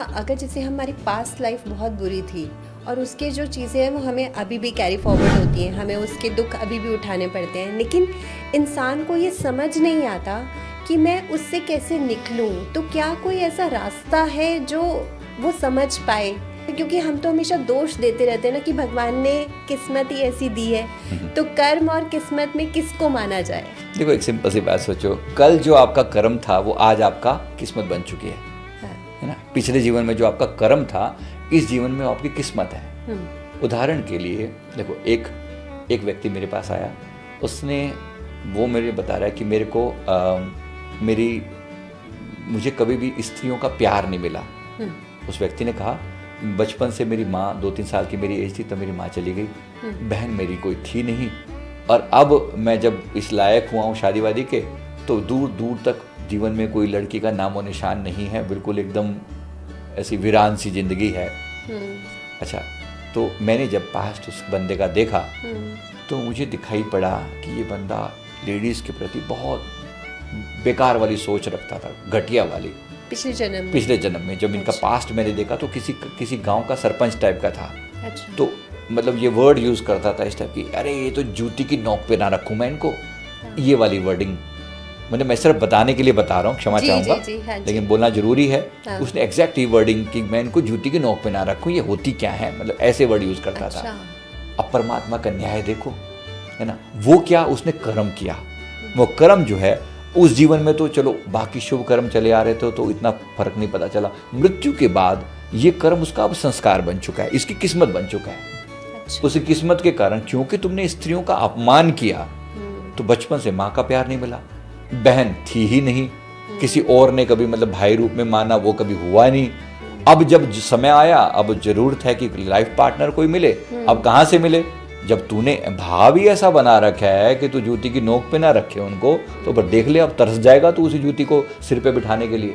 अगर जैसे हमारी पास्ट लाइफ बहुत बुरी थी और उसके जो चीज़ें हैं वो हमें अभी भी कैरी फॉरवर्ड होती हैं, हमें उसके दुख अभी भी उठाने पड़ते हैं, लेकिन इंसान को ये समझ नहीं आता कि मैं उससे कैसे निकलूं। तो क्या कोई ऐसा रास्ता है जो वो समझ पाए? क्योंकि हम तो हमेशा दोष देते रहते हैं ना कि भगवान ने किस्मत ही ऐसी दी है, तो कर्म और किस्मत में किसको माना जाए? देखो, एक सिंपल सी बात सोचो, कल जो आपका कर्म था वो आज आपका किस्मत बन चुकी है। हाँ। है ना? पिछले जीवन में जो आपका कर्म था, इस जीवन में आपकी किस्मत है। उदाहरण के लिए देखो, एक व्यक्ति मेरे पास आया, वो मेरे बता रहा है कि मेरे को मुझे कभी भी स्त्रियों का प्यार नहीं मिला। उस व्यक्ति ने कहा, बचपन से मेरी माँ, 2-3 साल की मेरी एज थी तब मेरी माँ चली गई, बहन मेरी कोई थी नहीं, और अब मैं जब इस लायक हुआ हूँ शादी वादी के, तो दूर दूर तक जीवन में कोई लड़की का नामो निशान नहीं है, बिल्कुल एकदम ऐसी वीरान सी जिंदगी है। अच्छा, तो मैंने जब पास्ट उस बंदे का देखा तो मुझे दिखाई पड़ा कि ये बंदा लेडीज़ के प्रति बहुत बेकार वाली सोच रखता था, घटिया वाली। पिछले जन्म में जब इनका पास्ट मैंने देखा तो किसी गांव का सरपंच टाइप का था। अच्छा। तो मतलब ये वर्ड यूज़ करता था इस टाइप की, अरे ये तो जूती की नोक पे ना रखूँ मैं इनको, ये वाली वर्डिंग। मतलब मैं सिर्फ बताने के लिए बता रहा हूँ, क्षमा चाहूँगा, लेकिन बोलना जरूरी है। उसने एग्जैक्ट ही वर्डिंग कि मैं इनको जूती की नोक पे ना रखूँ, ये होती क्या है, मतलब ऐसे वर्ड यूज़ करता था। अब परमात्मा का न्याय देखो, है ना, वो क्या उसने कर्म किया, वो कर्म जो है उस जीवन में तो चलो बाकी शुभ कर्म चले आ रहे थे तो इतना फर्क नहीं पता चला, मृत्यु के बाद ये कर्म उसका अब संस्कार बन चुका है, इसकी किस्मत बन चुका है। अच्छा। उस किस्मत के कारण क्योंकि तुमने स्त्रियों का अपमान किया तो बचपन से माँ का प्यार नहीं मिला, बहन थी ही नहीं, किसी और ने कभी मतलब भाई रूप में माना, वो कभी हुआ नहीं। अब जब समय आया, अब जरूरत है कि लाइफ पार्टनर कोई मिले, अब कहाँ से मिले? जब तूने भाव ही ऐसा बना रखा है कि तू जूती की नोक पे ना रखे उनको, तो पर देख ले, अब तरस जाएगा तू उसी जूती को सिर पे बिठाने के लिए।